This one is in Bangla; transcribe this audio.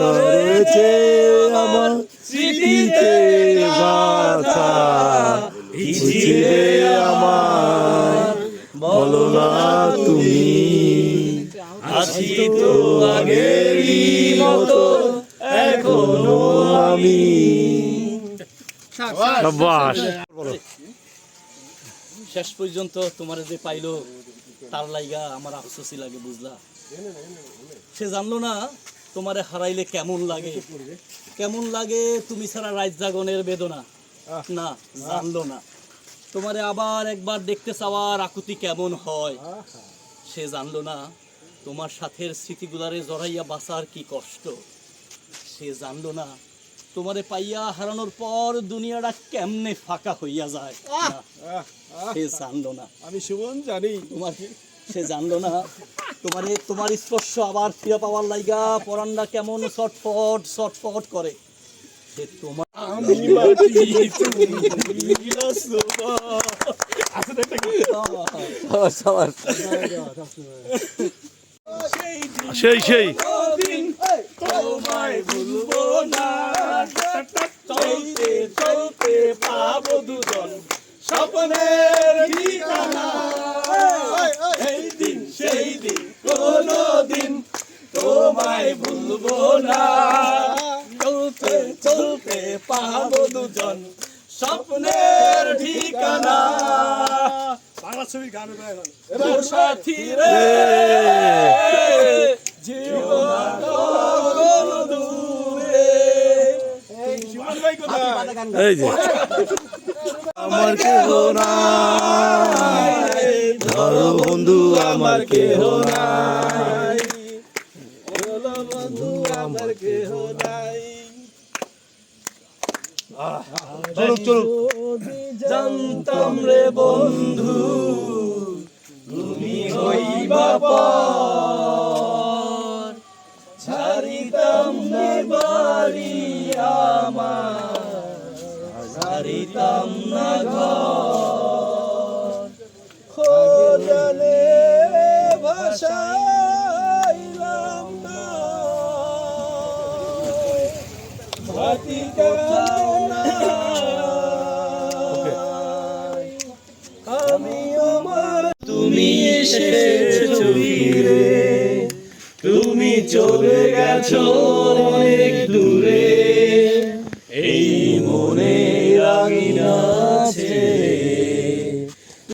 রয়েছে আমার স্মৃতিতে বাঁচা, ছিলে আমার বলো না তুমি, আছি তো আগেরই মতো এখনো আমি। শেষ পর্যন্ত তোমার যে পাইলো তার লাইগা আমার আফসোসই লাগে, বুঝলা? সে জানলো না তোমারে হারাইলে কেমন লাগে, কেমন লাগে তুমি ছাড়া রাত জাগনের বেদনা, না জানলো না তোমারে আবার একবার দেখতে চাওয়ার আকুতি কেমন হয়, সে জানলো না তোমার সাথের স্মৃতিগুলারে জড়াইয়া বাঁচার কি কষ্ট, সে জানলো না তোমারে পাইয়া হারানোর পর দুনিয়াটা কেমনে ফাঁকা হইয়া যায়, সে জানলো না। আমি সুমন জানি তোমাকে, সে জানলো না তোমার স্পর্শ আবার ফিরে পাওয়ার লাইগা পরানটা কেমন ছটফট ছটফট করে, সে তোমার সেই তোমায় ভুলবো না, চলতে চলতে পাবো দুজন স্বপ্নের ঠিকানা, এই দিন সেই দিন কোনো দিন তোমায় ভুলবো না, চলতে চলতে পাবো দুজন স্বপ্নের ঠিকানা। বাংলা ছবির গান তোর সাথী রে জীবন দূরে, এই যে আমার কেহ নাই, ধরো বন্ধু আমার কেহ নাই, বন্ধু আমার কেহ নাই। চলো জানতাম রে বন্ধু তুমি হইবা পর, ছাড়িতাম না বাড়ি আমার, ছাড়িতাম না ঘর, খোঁজলে ভাষাইলাম না, তুমি এসেছো ফিরে, তুমি চলে গেছো